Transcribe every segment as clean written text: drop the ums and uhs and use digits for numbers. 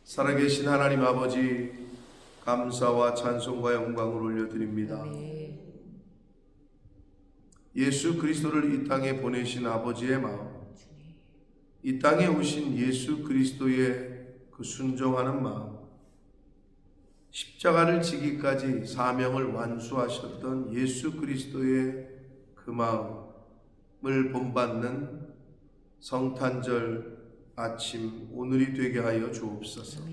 살아계신 하나님 아버지, 감사와 찬송과 영광을 올려드립니다. 예수 그리스도를 이 땅에 보내신 아버지의 마음, 이 땅에 오신 예수 그리스도의 그 순종하는 마음, 십자가를 지기까지 사명을 완수하셨던 예수 그리스도의 그 마음을 본받는 성탄절 아침 오늘이 되게 하여 주옵소서.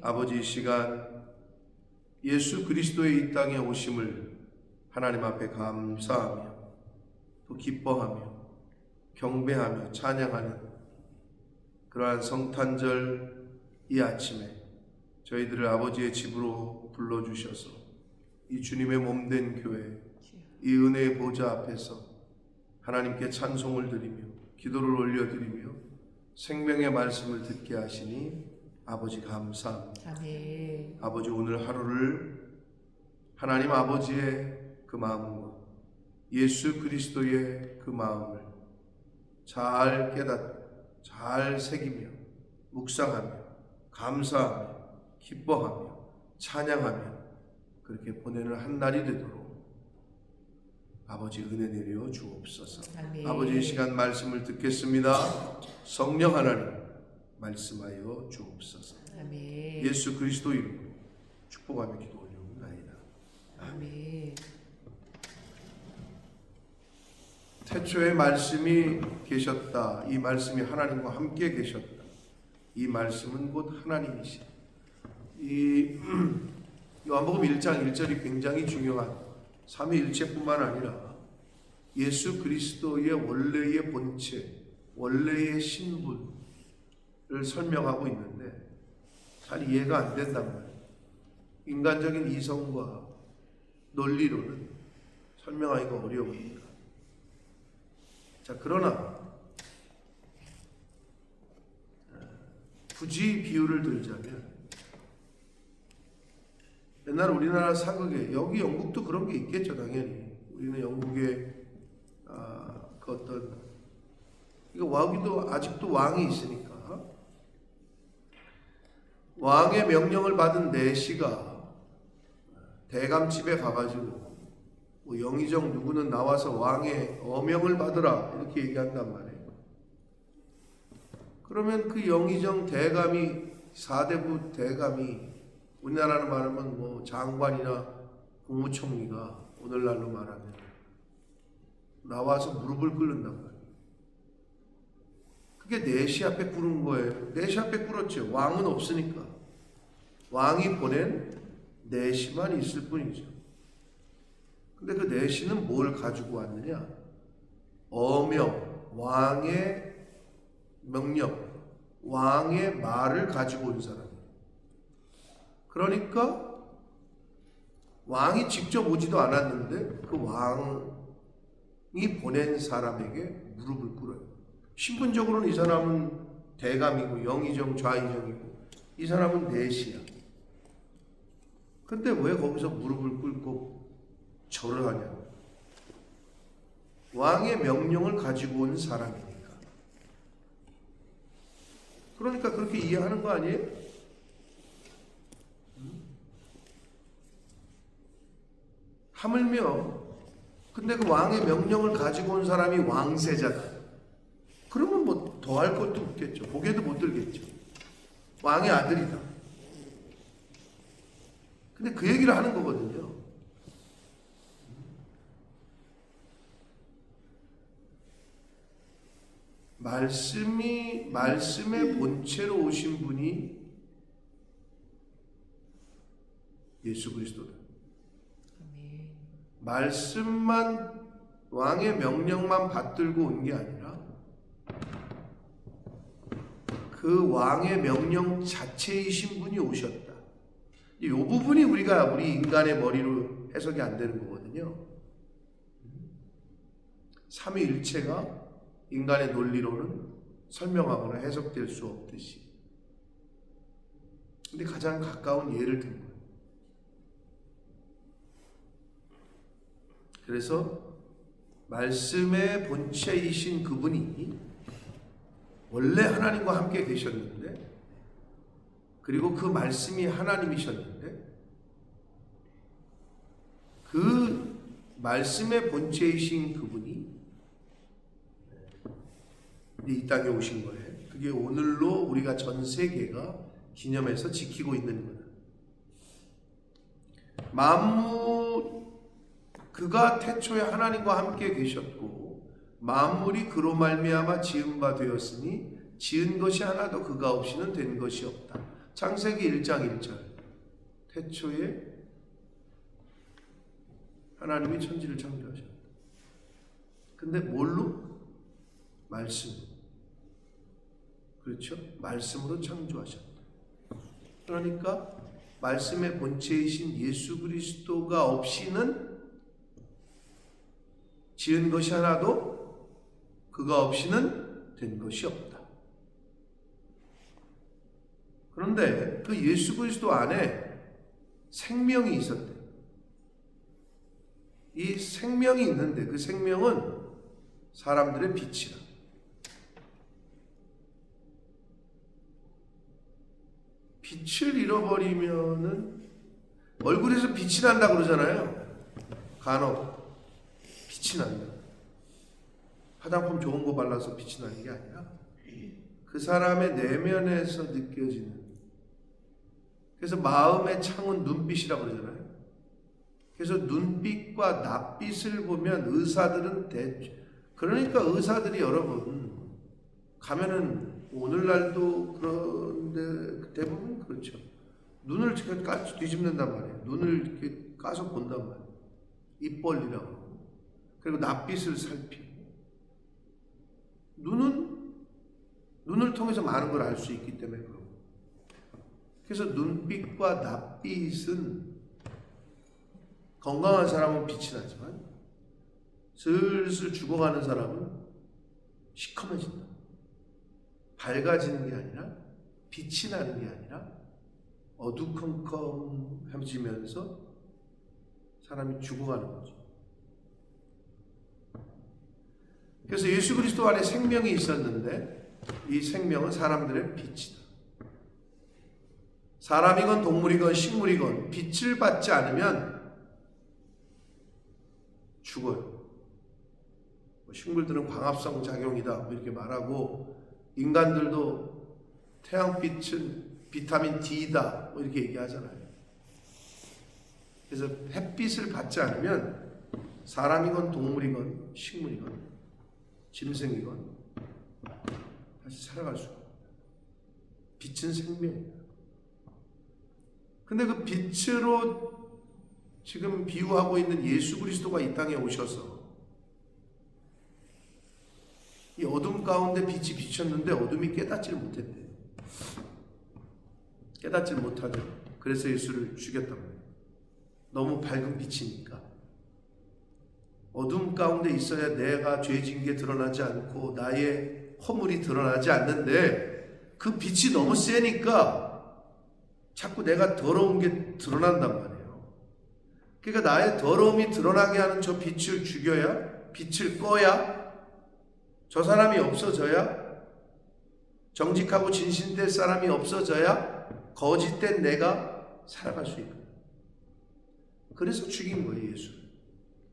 아버지, 이 시간 예수 그리스도의 이 땅에 오심을 하나님 앞에 감사하며 또 기뻐하며 경배하며 찬양하는 그러한 성탄절 이 아침에 저희들을 아버지의 집으로 불러주셔서 이 주님의 몸된 교회, 이 은혜의 보좌 앞에서 하나님께 찬송을 드리며 기도를 올려드리며 생명의 말씀을 듣게 하시니 아버지 감사합니다. 아멘. 아버지, 오늘 하루를 하나님 아버지의 그 마음과 예수 그리스도의 그 마음을 잘 깨닫고 잘 새기며 묵상하며 감사하며 기뻐하며 찬양하며 그렇게 보내는 한 날이 되도록 아버지 은혜 내려 주옵소서. 아멘. 아버지, 이 시간 말씀을 듣겠습니다. 성령 하나님 말씀하여 주옵소서. 아멘. 예수 그리스도 이름으로 축복하며 기도 올려옵나이다. 아멘. 태초에 말씀이 계셨다. 이 말씀이 하나님과 함께 계셨다. 이 말씀은 곧 하나님이시다. 이 요한복음 1장 1절이 굉장히 중요한 삼위일체뿐만 아니라 예수 그리스도의 원래의 본체, 원래의 신분을 설명하고 있는데 잘 이해가 안 된단 말이에요. 인간적인 이성과 논리로는 설명하기가 어려우니까. 자, 그러나 굳이 비유를 들자면 옛날 우리나라 사극에, 여기 영국도 그런 게 있겠죠, 당연히. 우리는 영국에 그 어떤, 여기도 아직도 왕이 있으니까 왕의 명령을 받은 내시가 대감집에 가가지고 뭐 영의정 누구는 나와서 왕의 어명을 받으라 이렇게 얘기한단 말이에요. 그러면 그 영의정 대감이, 사대부 대감이, 우리나라로 말하면 뭐 장관이나 국무총리가 오늘날로 말하면 나와서 무릎을 꿇는단 말이에요. 그게 내시 앞에 꿇은 거예요. 내시 앞에 꿇었죠. 왕은 없으니까. 왕이 보낸 내시만 있을 뿐이죠. 근데 그 내시는 뭘 가지고 왔느냐? 어명, 왕의 명령, 왕의 말을 가지고 온 사람이에요. 그러니까 왕이 직접 오지도 않았는데 그 왕이 보낸 사람에게 무릎을 꿇어요. 신분적으로는 이 사람은 대감이고 영의정, 좌의정이고 이 사람은 내시야. 근데 왜 거기서 무릎을 꿇고 절을 하냐? 왕의 명령을 가지고 온 사람이니까. 그러니까 그렇게 이해하는 거 아니에요? 하물며 근데 그 왕의 명령을 가지고 온 사람이 왕세자다. 그러면 뭐 더 할 것도 없겠죠. 고개도 못 들겠죠. 왕의 아들이다. 근데 그 얘기를 하는 거거든요. 말씀의 본체로 오신 분이 예수 그리스도다. 말씀만, 왕의 명령만 받들고 온 게 아니라 그 왕의 명령 자체이신 분이 오셨다. 이 부분이 우리 인간의 머리로 해석이 안 되는 거거든요. 삼위일체가 인간의 논리로는 설명하거나 해석될 수 없듯이. 근데 가장 가까운 예를 든 거예요. 그래서 말씀의 본체이신 그분이 원래 하나님과 함께 계셨는데 그리고 그 말씀이 하나님이셨는데 그 말씀의 본체이신 그분이 이 땅에 오신 거예요. 그게 오늘로 우리가 전 세계가 기념해서 지키고 있는 거예요. 만물, 그가 태초에 하나님과 함께 계셨고 만물이 그로 말미암아 지은 바 되었으니 지은 것이 하나도 그가 없이는 된 것이 없다. 창세기 1장 1절. 태초에 하나님이 천지를 창조하셨다. 근데 뭘로? 말씀. 그렇죠? 말씀으로 창조하셨다. 그러니까 말씀의 본체이신 예수 그리스도가 없이는 지은 것이 하나도 그가 없이는 된 것이 없다. 그런데 그 예수 그리스도 안에 생명이 있었대. 이 생명이 있는데 그 생명은 사람들의 빛이라. 빛을 잃어버리면은 얼굴에서 빛이 난다 그러잖아요. 간혹 빛이 난다. 화장품 좋은 거 발라서 빛이 나는 게 아니라 그 사람의 내면에서 느껴지는. 그래서 마음의 창은 눈빛이라고 그러잖아요. 그래서 눈빛과 낯빛을 보면 의사들은 그러니까 의사들이 여러분 가면은 오늘날도 그런데 대부분 그렇죠. 눈을 뒤집는단 말이에요. 눈을 이렇게 까서 본단 말이에요. 입 벌리라고 그러고. 그리고 낯빛을 살피고. 눈을 통해서 많은 걸 알 수 있기 때문에 그러고. 그래서 눈빛과 낯빛은 건강한 사람은 빛이 나지만 슬슬 죽어가는 사람은 시커매진다. 밝아지는 게 아니라 빛이 나는 게 아니라 어두컴컴해지면서 사람이 죽어가는 거죠. 그래서 예수 그리스도 안에 생명이 있었는데 이 생명은 사람들의 빛이다. 사람이건 동물이건 식물이건 빛을 받지 않으면 죽어요. 식물들은 광합성 작용이다 이렇게 말하고 인간들도 태양빛은 비타민 D다 이렇게 얘기하잖아요. 그래서 햇빛을 받지 않으면 사람이건 동물이건 식물이건 짐승이건 다시 살아갈 수가 없어요. 빛은 생명이에요. 근데 그 빛으로 지금 비유하고 있는 예수 그리스도가 이 땅에 오셔서 이 어둠 가운데 빛이 비쳤는데 어둠이 깨닫지를 못했대요. 깨닫지를 못하죠. 그래서 예수를 죽였단 말이에요. 너무 밝은 빛이니까. 어둠 가운데 있어야 내가 죄진 게 드러나지 않고 나의 허물이 드러나지 않는데 그 빛이 너무 세니까 자꾸 내가 더러운 게 드러난단 말이에요. 그러니까 나의 더러움이 드러나게 하는 저 빛을 죽여야, 빛을 꺼야, 저 사람이 없어져야, 정직하고 진실된 사람이 없어져야 거짓된 내가 살아갈 수 있거든요. 그래서 죽인 거예요, 예수.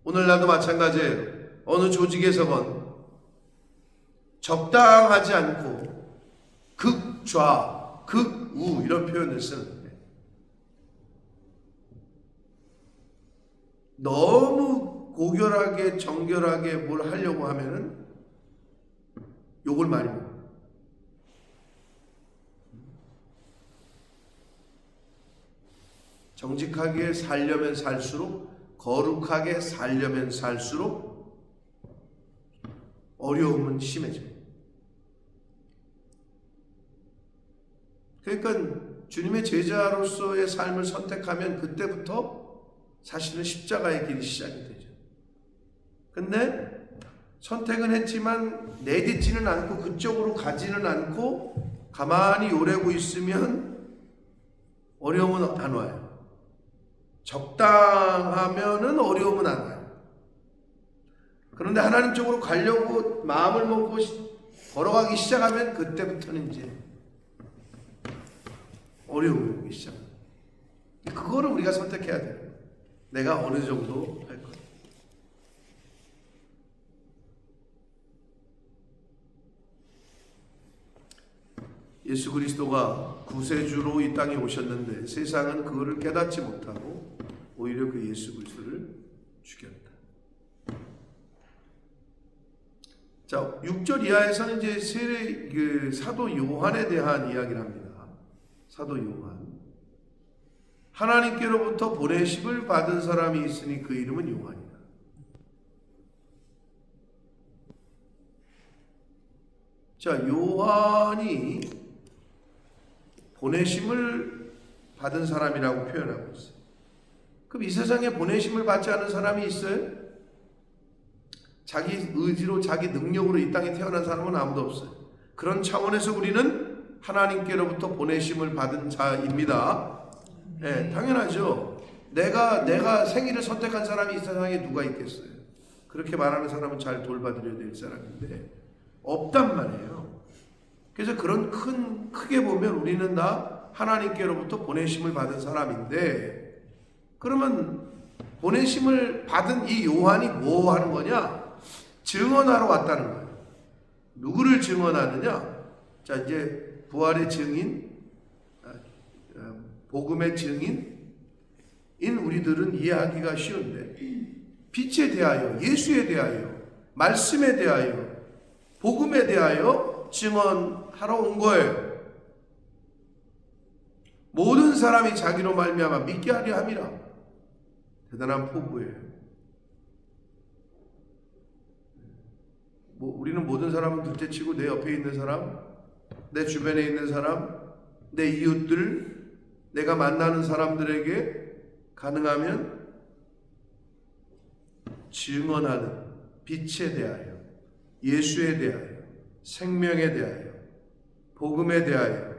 오늘날도 마찬가지예요. 어느 조직에서건 적당하지 않고 극좌, 극우 이런 표현을 쓰는데 너무 고결하게 정결하게 뭘 하려고 하면은 욕을 많이 먹어요. 정직하게 살려면 살수록, 거룩하게 살려면 살수록 어려움은 심해져요. 그러니까 주님의 제자로서의 삶을 선택하면 그때부터 사실은 십자가의 길이 시작이 되죠. 근데 선택은 했지만 내딛지는 않고 그쪽으로 가지는 않고 가만히 요래고 있으면 어려움은 안 와요. 적당하면은 어려움은 안 와요. 그런데 하나님 쪽으로 가려고 마음을 먹고 걸어가기 시작하면 그때부터는 이제 어려움이 오기 시작. 그거를 우리가 선택해야 돼요. 내가 어느 정도 할 거야. 예수 그리스도가 구세주로 이 땅에 오셨는데 세상은 그거를 깨닫지 못하고 오히려 그 예수 그리스도를 죽였다. 자, 6절 이하에서는 이제 그 사도 요한에 대한 이야기를 합니다. 사도 요한. 하나님께로부터 보내심을 받은 사람이 있으니 그 이름은 요한이다. 자, 요한이 보내심을 받은 사람이라고 표현하고 있어요. 그럼 이 세상에 보내심을 받지 않은 사람이 있어요? 자기 의지로 자기 능력으로 이 땅에 태어난 사람은 아무도 없어요. 그런 차원에서 우리는 하나님께로부터 보내심을 받은 자입니다. 네, 당연하죠. 내가 생일을 선택한 사람이 이 세상에 누가 있겠어요? 그렇게 말하는 사람은 잘 돌봐드려야 될 사람인데 없단 말이에요. 그래서 그런 크게 보면 우리는 다 하나님께로부터 보내심을 받은 사람인데, 그러면 보내심을 받은 이 요한이 뭐 하는 거냐? 증언하러 왔다는 거예요. 누구를 증언하느냐? 자, 이제 부활의 증인, 복음의 증인인 우리들은 이해하기가 쉬운데, 빛에 대하여, 예수에 대하여, 말씀에 대하여, 복음에 대하여 증언하러 온 거예요. 모든 사람이 자기로 말미암아 믿게 하려 함이라. 대단한 포부예요. 우리는 모든 사람은 둘째치고 내 옆에 있는 사람, 내 주변에 있는 사람, 내 이웃들, 내가 만나는 사람들에게 가능하면 증언하는, 빛에 대하여, 예수에 대하여, 생명에 대하여, 복음에 대하여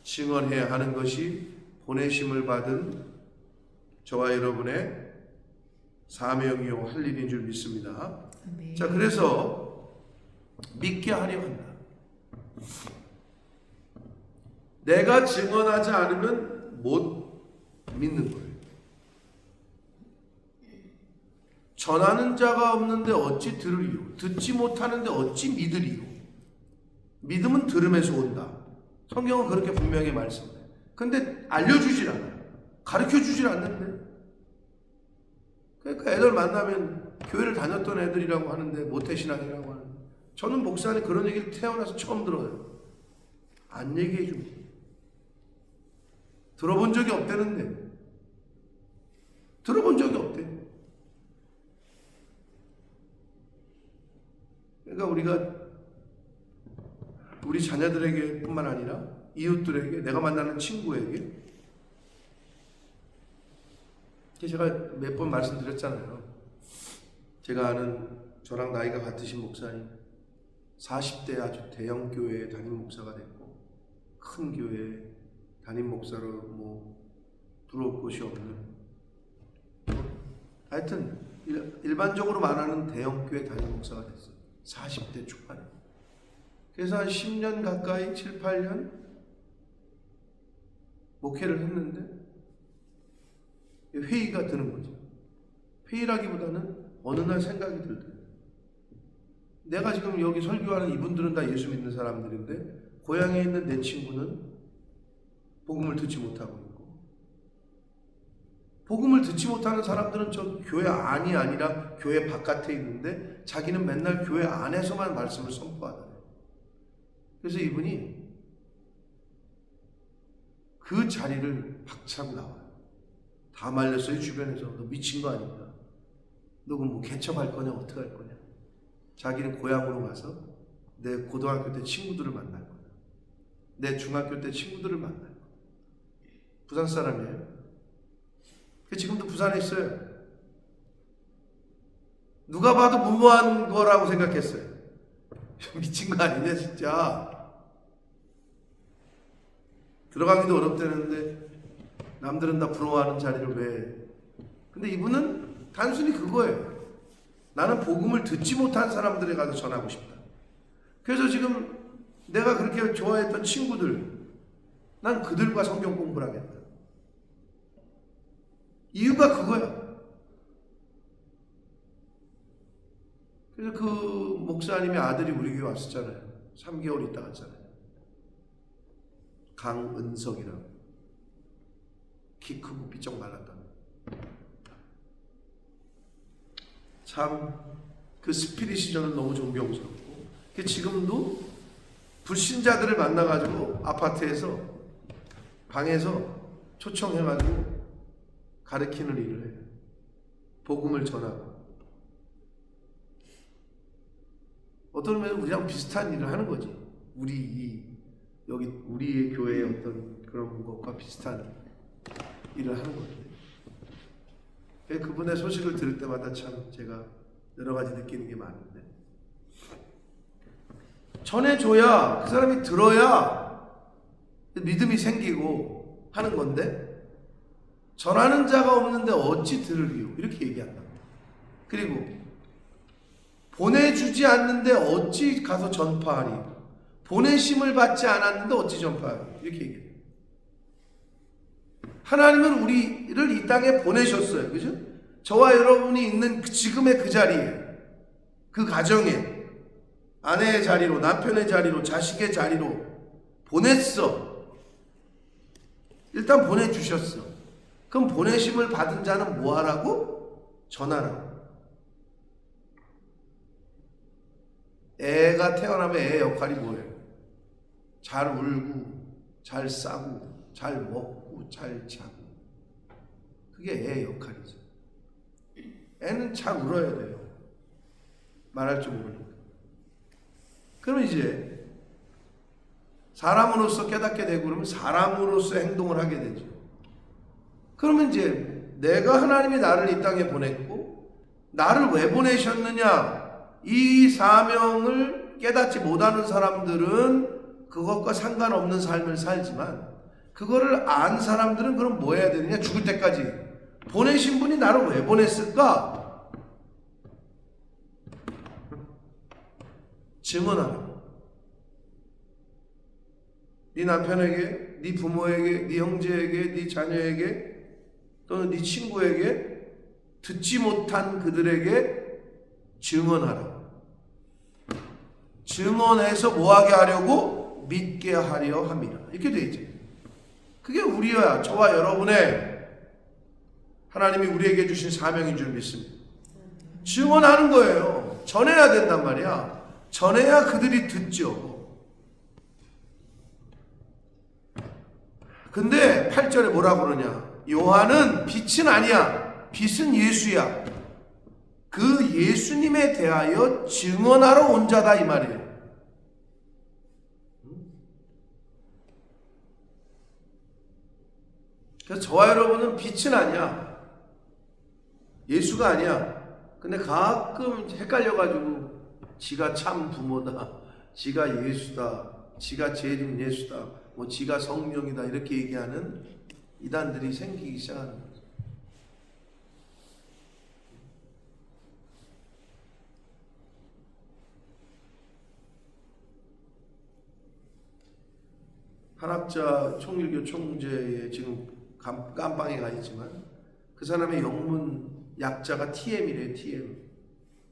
증언해야 하는 것이 보내심을 받은 저와 여러분의 사명이요 할 일인 줄 믿습니다. 네. 자, 그래서 믿게 하려 한다. 내가 증언하지 않으면 못 믿는 거예요. 전하는 자가 없는데 어찌 들으리요? 듣지 못하는데 어찌 믿으리요? 믿음은 들음에서 온다. 성경은 그렇게 분명히 말씀해요. 근데 알려주질 않아요. 가르쳐주질 않는데. 그러니까 애들 만나면 교회를 다녔던 애들이라고 하는데 모태신앙이라고 하는데, 저는 목사님 그런 얘기를 태어나서 처음 들어요. 안 얘기해 줍니다. 들어본 적이 없다는데. 들어본 적이 없대. 그러니까 우리가 우리 자녀들에게 뿐만 아니라 이웃들에게, 내가 만나는 친구에게, 제가 몇 번 말씀드렸잖아요. 제가 아는 저랑 나이가 같으신 목사님, 40대 아주 대형 교회에 담임 목사가 됐고, 큰 교회에 담임 목사로 들어올 곳이 없는, 하여튼 일반적으로 말하는 대형 교회 담임 목사가 됐어요. 40대 초반에. 그래서 한 10년 가까이, 7, 8년 목회를 했는데 회의가 드는 거죠. 회의라기보다는 어느 날 생각이 들더라고요. 내가 지금 여기 설교하는 이분들은 다 예수 믿는 사람들인데 고향에 있는 내 친구는 복음을 듣지 못하고 있고, 복음을 듣지 못하는 사람들은 저 교회 안이 아니라 교회 바깥에 있는데 자기는 맨날 교회 안에서만 말씀을 선포하더래요. 그래서 이분이 그 자리를 박차고 나와요. 다 말렸어요. 주변에서. 너 미친 거 아닌가? 너 그럼 개척할 거냐? 어떻게 할 거냐? 자기는 고향으로 가서 내 고등학교 때 친구들을 만날 거야. 내 중학교 때 친구들을 만날 거야. 부산 사람이에요. 지금도 부산에 있어요. 누가 봐도 무모한 거라고 생각했어요. 미친 거 아니냐 진짜. 들어가기도 어렵다는데 남들은 다 부러워하는 자리를 왜. 근데 이분은 단순히 그거예요. 나는 복음을 듣지 못한 사람들에 가서 전하고 싶다. 그래서 지금 내가 그렇게 좋아했던 친구들, 난 그들과 성경 공부를 하겠다. 이유가 그거야. 그래서 그 목사님의 아들이 우리 교회 왔었잖아요. 3개월 있다 갔잖아요. 강은석이라고. 키 크고 삐쩍 말랐다. 참 그 스피릿이 저는 너무 존경스럽고, 지금도 불신자들을 만나가지고 아파트에서 방에서 초청해가지고 가르치는 일을 해요. 복음을 전하고. 어떤 면에서 우리랑 비슷한 일을 하는 거지. 여기 우리의 교회의 어떤 그런 것과 비슷한 일을 하는 거죠. 그분의 소식을 들을 때마다 참 제가 여러 가지 느끼는 게 많은데, 전해줘야, 그 사람이 들어야 믿음이 생기고 하는 건데, 전하는 자가 없는데 어찌 들으리요? 이렇게 얘기한다. 그리고 보내주지 않는데 어찌 가서 전파하리? 보내심을 받지 않았는데 어찌 전파하리? 이렇게 얘기해요. 하나님은 우리를 이 땅에 보내셨어요. 그죠? 저와 여러분이 있는 지금의 그 자리에, 그 가정에, 아내의 자리로, 남편의 자리로, 자식의 자리로 보냈어. 일단 보내주셨어. 그럼 보내심을 받은 자는 뭐 하라고? 전하라고. 애가 태어나면 애의 역할이 뭐예요? 잘 울고, 잘 싸고, 잘 먹고, 잘 자고. 그게 애의 역할이죠. 애는 잘 울어야 돼요. 말할 줄 모르니까. 그럼 이제 사람으로서 깨닫게 되고, 그러면 사람으로서 행동을 하게 되죠. 그러면 이제 내가, 하나님이 나를 이 땅에 보냈고, 나를 왜 보내셨느냐, 이 사명을 깨닫지 못하는 사람들은 그것과 상관없는 삶을 살지만, 그거를 안 사람들은 그럼 뭐 해야 되느냐? 죽을 때까지 보내신 분이 나를 왜 보냈을까? 증언하라. 네 남편에게, 네 부모에게, 네 형제에게, 네 자녀에게, 또는 네 친구에게, 듣지 못한 그들에게 증언하라. 증언해서 뭐하게 하려고? 믿게 하려 함이라. 이렇게 돼 있죠. 그게 우리와 저와 여러분의, 하나님이 우리에게 주신 사명인 줄 믿습니다. 증언하는 거예요. 전해야 된단 말이야. 전해야 그들이 듣죠. 근데 8절에 뭐라고 그러냐? 요한은 빛은 아니야. 빛은 예수야. 그 예수님에 대하여 증언하러 온 자다, 이 말이에요. 그래서 저와 여러분은 빛은 아니야. 예수가 아니야. 근데 가끔 헷갈려가지고 지가 참 부모다, 지가 예수다, 지가 재림 예수다, 뭐 지가 성령이다, 이렇게 얘기하는 이단들이 생기기 시작하는 거죠. 한학자 총일교 총재에 지금 깜빵에 가 있지만, 그 사람의 영문 약자가 TM이래요.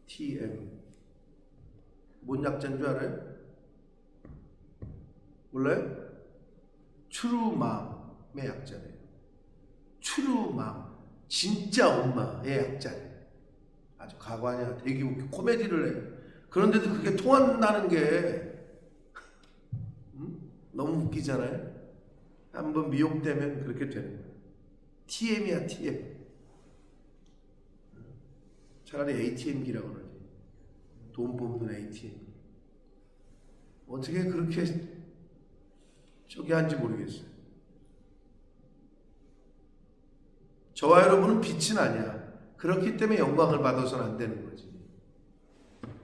TM. 뭔 약자인 줄 알아요? 몰라요? 트루맘의 약자래요. 트루맘. 진짜 엄마의 약자래요. 아주 가관이야. 되게 웃겨. 코미디를 해요. 그런데도 그게 통한다는 게 너무 웃기잖아요. 한번 미혹되면 그렇게 되는 거예요. TM이야, TM. 차라리 ATM기라고 그러지. 돈 뽑는 ATM. 어떻게 그렇게 저기 한지 모르겠어요. 저와 여러분은 빛은 아니야. 그렇기 때문에 영광을 받아서는 안 되는 거지.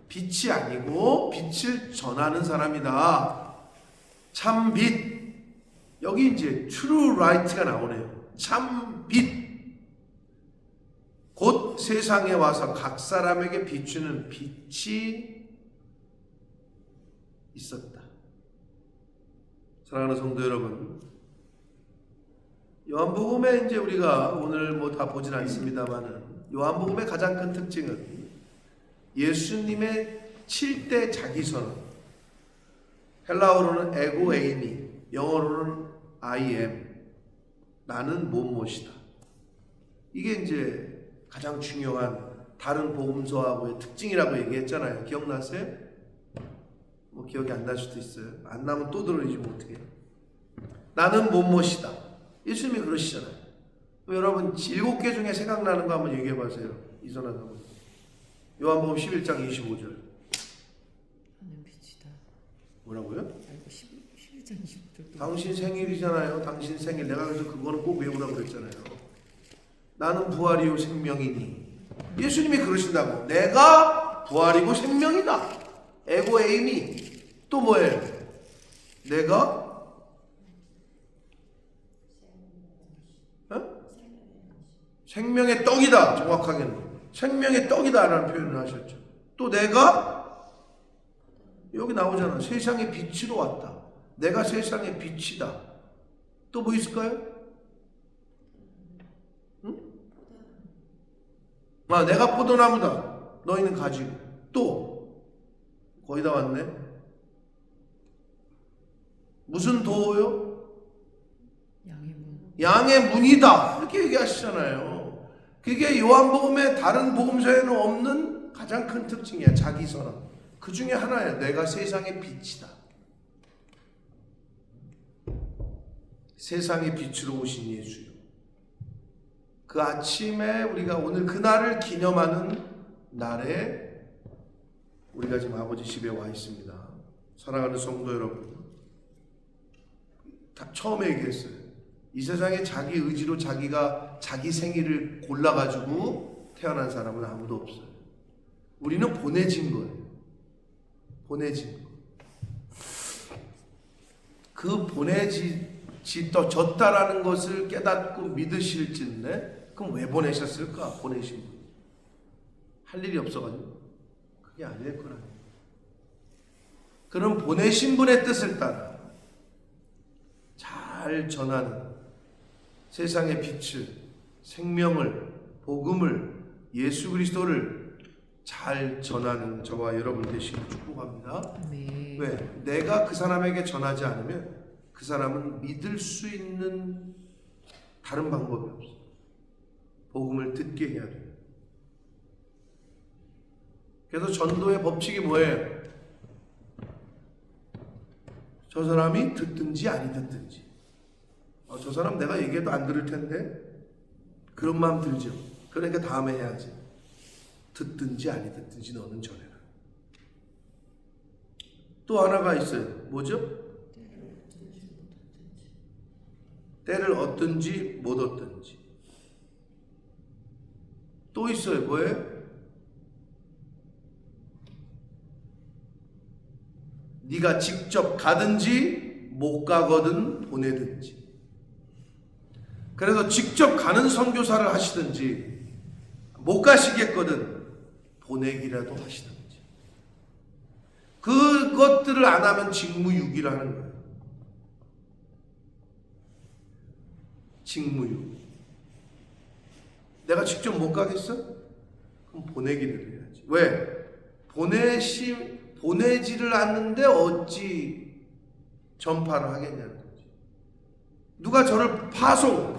빛이 아니고 빛을 전하는 사람이다. 참 빛. 여기 이제 true light가 나오네요. 참 빛. 곧 세상에 와서 각 사람에게 비추는 빛이 있었다. 사랑하는 성도 여러분, 요한복음에 이제 우리가 오늘 뭐 다 보진 않습니다만은 요한복음의 가장 큰 특징은 예수님의 7대 자기선언, 헬라어로는 에고 에이미, 영어로는 I am, 나는 무엇이다. 이게 이제 가장 중요한 다른 복음서하고의 특징이라고 얘기했잖아요. 기억나세요? 뭐 기억이 안 날 수도 있어요. 안 나면 또 들어야지 뭐 어떻게. 나는 무엇이다. 예수님이 그러시잖아요. 여러분 7개 중에 생각나는 거 한번 얘기해 보세요. 이선한 거. 요한복음 11장 25절. 하는 빛이다. 뭐라고요? 아이고 11장 25절. 당신 생일이잖아요. 당신 생일. 내가 그래서 그거는 꼭 외우라고 그랬잖아요. 나는 부활이요 생명이니. 예수님이 그러신다고. 내가 부활이고 생명이다. 에고 에이미. 또 뭐예요? 내가 생명의 떡이다. 정확하게는 생명의 떡이다라는 표현을 하셨죠. 또 내가 여기 나오잖아. 세상의 빛으로 왔다. 내가 세상의 빛이다. 또 뭐 있을까요? 응? 내가 포도나무다. 너희는 가지고. 또 거의 다 왔네. 무슨 도요? 양의 문. 양의 문이다. 이렇게 얘기하시잖아요. 그게 요한복음의 다른 복음서에는 없는 가장 큰 특징이야. 자기선언. 그 중에 하나야. 내가 세상의 빛이다. 세상의 빛으로 오신 예수요. 그 아침에 우리가 오늘 그날을 기념하는 날에 우리가 지금 아버지 집에 와 있습니다. 사랑하는 성도 여러분, 처음에 얘기했어요. 이 세상에 자기 의지로 자기가 자기 생일을 골라가지고 태어난 사람은 아무도 없어요. 우리는 보내진 거예요. 보내진 거. 그 보내졌다라는 것을 깨닫고 믿으실진데 그럼 왜 보내셨을까? 보내신 분. 할 일이 없어가지고. 그게 아닐 거라. 그럼 보내신 분의 뜻을 따라 잘 전하는 세상의 빛을, 생명을, 복음을, 예수 그리스도를 잘 전하는 저와 여러분 되시길 축복합니다. 네. 왜? 내가 그 사람에게 전하지 않으면 그 사람은 믿을 수 있는 다른 방법이 없어. 복음을 듣게 해야 돼요. 그래서 전도의 법칙이 뭐예요? 저 사람이 듣든지 아니 듣든지. 저 사람 내가 얘기해도 안 들을 텐데 그런 마음 들죠. 그러니까 다음에 해야지. 듣든지 아니 듣든지 너는 전해라. 또 하나가 있어요. 뭐죠? 때를 얻든지 못 얻든지. 또 있어요. 뭐예요? 네가 직접 가든지 못 가거든 보내든지. 그래서 직접 가는 선교사를 하시든지 못 가시겠거든 보내기라도 하시든지. 그것들을 안 하면 직무유기라는 거예요. 직무유기. 내가 직접 못 가겠어? 그럼 보내기를 해야지. 왜? 보내지를 않는데 어찌 전파를 하겠냐는 거지. 누가 저를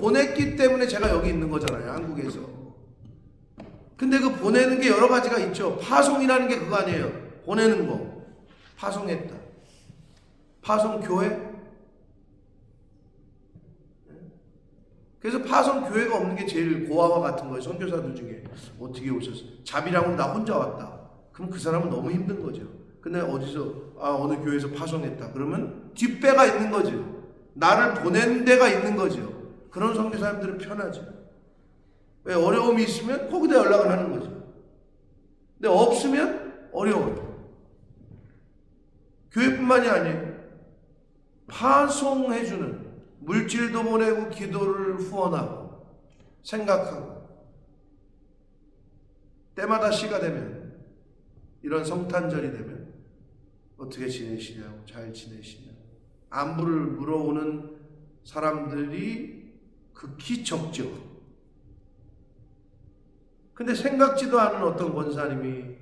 보냈기 때문에 제가 여기 있는 거잖아요. 한국에서. 근데 그 보내는 게 여러 가지가 있죠. 파송이라는 게 그거 아니에요. 보내는 거. 파송했다. 파송교회? 그래서 파송교회가 없는 게 제일 고아와 같은 거예요. 선교사들 중에. 어떻게 오셨어요? 자비랑으로 나 혼자 왔다. 그럼 그 사람은 너무 힘든 거죠. 근데 어디서 어느 교회에서 파송했다. 그러면 뒷배가 있는 거죠. 나를 보낸 데가 있는 거죠. 그런 선교사님들은 편하죠. 왜? 어려움이 있으면 거기다 연락을 하는 거죠. 근데 없으면 어려워요. 교회뿐만이 아니에요. 파송해주는, 물질도 보내고 기도를 후원하고 생각하고 때마다 시가 되면, 이런 성탄절이 되면 어떻게 지내시냐고, 잘 지내시냐, 안부를 물어오는 사람들이 극히 적죠. 근데 생각지도 않은 어떤 권사님이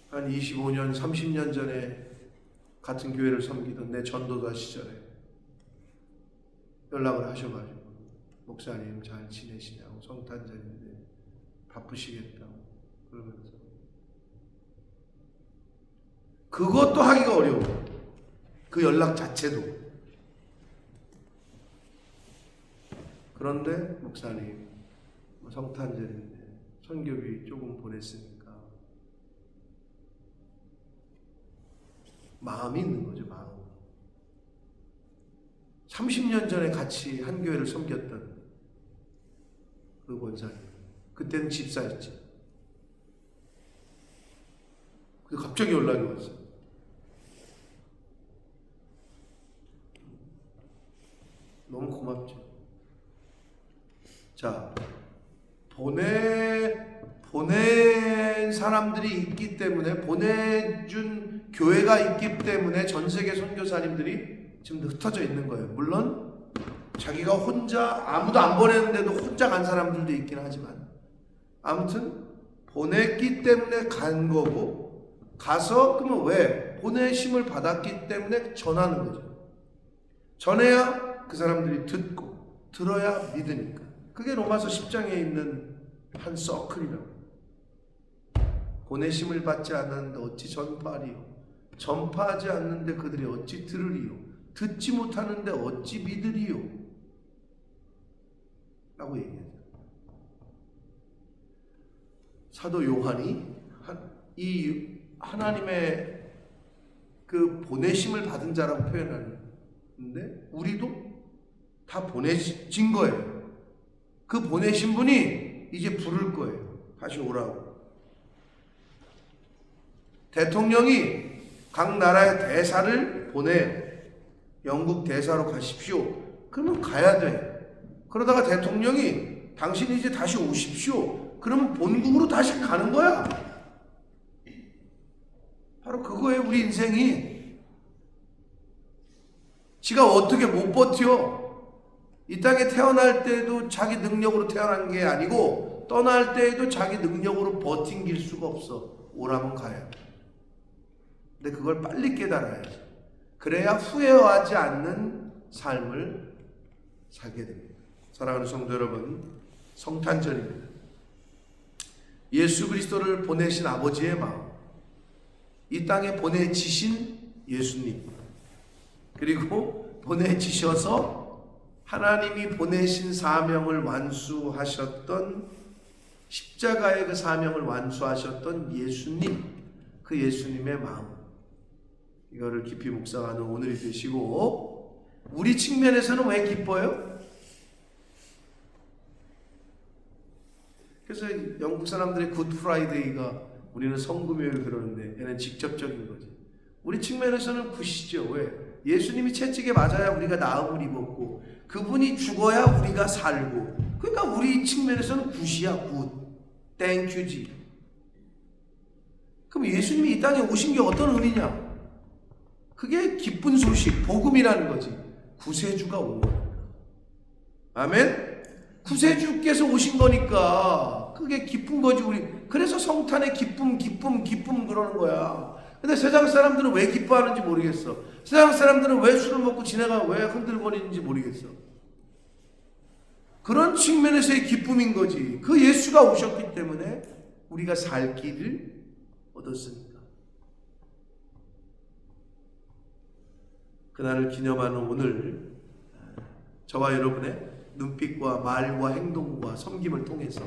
한 25년, 30년 전에 같은 교회를 섬기던 내 전도자 시절에 연락을 하셔가지고 목사님 잘 지내시냐고, 성탄절인데 바쁘시겠다고 그러면서, 그것도 하기가 어려워. 그 연락 자체도. 그런데 목사님 성탄절인데 선교비 조금 보냈으니까 마음이 있는 거죠. 마음. 30년 전에 같이 한 교회를 섬겼던 그 권사님, 그때는 집사였지. 근데 갑자기 연락이 왔어. 너무 고맙죠. 자, 보낸 사람들이 있기 때문에, 보내준 교회가 있기 때문에 전 세계 선교사님들이 지금 흩어져 있는 거예요. 물론 자기가 혼자, 아무도 안 보내는데도 혼자 간 사람들도 있긴 하지만, 아무튼 보냈기 때문에 간 거고, 가서 그러면 왜? 보내심을 받았기 때문에 전하는 거죠. 전해야 그 사람들이 듣고, 들어야 믿으니까. 그게 로마서 10장에 있는 한 서클이라고. 보내심을 받지 않았는데 어찌 전파하리요? 전파하지 않는데 그들이 어찌 들으리요? 듣지 못하는데 어찌 믿으리요? 라고 얘기해요. 사도 요한이 이 하나님의 그 보내심을 받은 자라고 표현하는데, 우리도 다 보내진 거예요. 그 보내신 분이 이제 부를 거예요. 다시 오라고. 대통령이 각 나라의 대사를 보내. 영국 대사로 가십시오. 그러면 가야 돼. 그러다가 대통령이 당신이 이제 다시 오십시오. 그러면 본국으로 다시 가는 거야. 바로 그거예요. 우리 인생이. 지가 어떻게 못 버텨. 이 땅에 태어날 때도 자기 능력으로 태어난 게 아니고, 떠날 때에도 자기 능력으로 버틴길 수가 없어. 오라면 가야 돼. 근데 그걸 빨리 깨달아야지. 그래야 후회하지 않는 삶을 살게 됩니다. 사랑하는 성도 여러분, 성탄절입니다. 예수 그리스도를 보내신 아버지의 마음, 이 땅에 보내지신 예수님, 그리고 보내지셔서 하나님이 보내신 사명을 완수하셨던, 십자가의 그 사명을 완수하셨던 예수님, 그 예수님의 마음, 이거를 깊이 묵상하는 오늘이 되시고, 우리 측면에서는 왜 기뻐요? 그래서 영국 사람들의 굿 프라이데이가, 우리는 성금요일 그러는데 얘는 직접적인 거지. 우리 측면에서는 굿이죠. 왜? 예수님이 채찍에 맞아야 우리가 나음을 입었고, 그분이 죽어야 우리가 살고, 그러니까 우리 측면에서는 굿이야. 굿. 땡큐지. 그럼 예수님이 이 땅에 오신 게 어떤 의미냐? 그게 기쁜 소식, 복음이라는 거지. 구세주가 온 거니까. 아멘? 구세주께서 오신 거니까 그게 기쁜 거지. 우리 그래서 성탄의 기쁨 그러는 거야. 근데 세상 사람들은 왜 기뻐하는지 모르겠어. 세상 사람들은 왜 술을 먹고 지내가 왜 흔들거리는지 모르겠어. 그런 측면에서의 기쁨인 거지. 그 예수가 오셨기 때문에 우리가 살 길을 얻었으니까. 그날을 기념하는 오늘, 저와 여러분의 눈빛과 말과 행동과 섬김을 통해서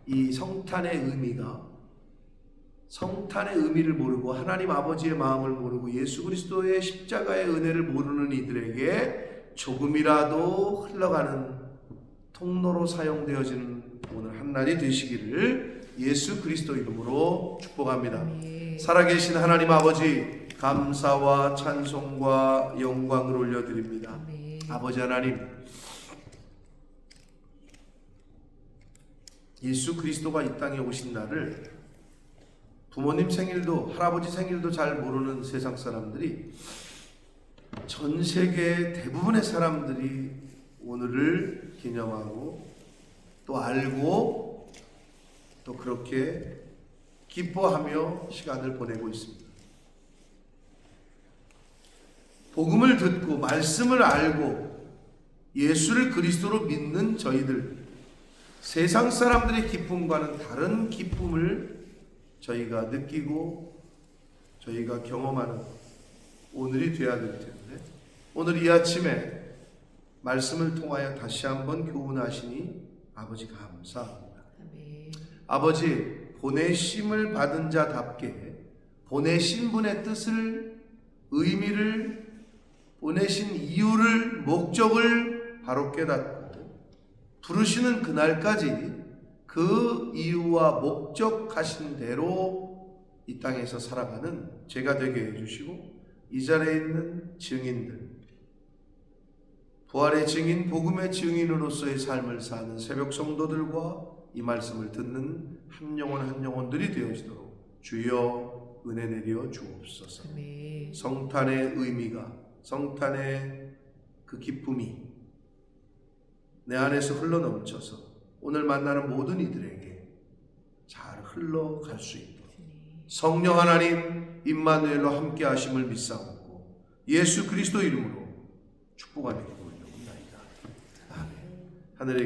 이 성탄의 의미를 모르고 하나님 아버지의 마음을 모르고 예수 그리스도의 십자가의 은혜를 모르는 이들에게 조금이라도 흘러가는 통로로 사용되어지는 오늘 한날이 되시기를 예수 그리스도 이름으로 축복합니다. 살아계신 하나님 아버지, 감사와 찬송과 영광을 올려드립니다. 아버지 하나님, 예수 그리스도가 이 땅에 오신 날을 부모님 생일도 할아버지 생일도 잘 모르는 세상 사람들이 전 세계 대부분의 사람들이 오늘을 기념하고 또 알고 또 그렇게 기뻐하며 시간을 보내고 있습니다. 복음을 듣고 말씀을 알고 예수를 그리스도로 믿는 저희들, 세상 사람들의 기쁨과는 다른 기쁨을 저희가 느끼고 저희가 경험하는 오늘이 되어야 될 텐데, 오늘 이 아침에 말씀을 통하여 다시 한번 교훈하시니 아버지 감사합니다. 아멘. 아버지, 보내심을 받은 자답게 보내신 분의 뜻을, 의미를, 보내신 이유를, 목적을 바로 깨닫고 부르시는 그날까지 그 이유와 목적하신 대로 이 땅에서 살아가는 제가 되게 해주시고, 이 자리에 있는 증인들, 부활의 증인, 복음의 증인으로서의 삶을 사는 새벽 성도들과 이 말씀을 듣는 한 영혼 한 영혼들이 되어지도록 주여 은혜 내려 주옵소서. 아멘. 성탄의 의미가, 성탄의 그 기쁨이 내 안에서 흘러넘쳐서 오늘 만나는 모든 이들에게 잘 흘러갈 수 있도록 성령 하나님 임마누엘로 함께 하심을 믿사옵고 예수 그리스도 이름으로 축복하며 기도드리옵나이다. 아멘. 하늘의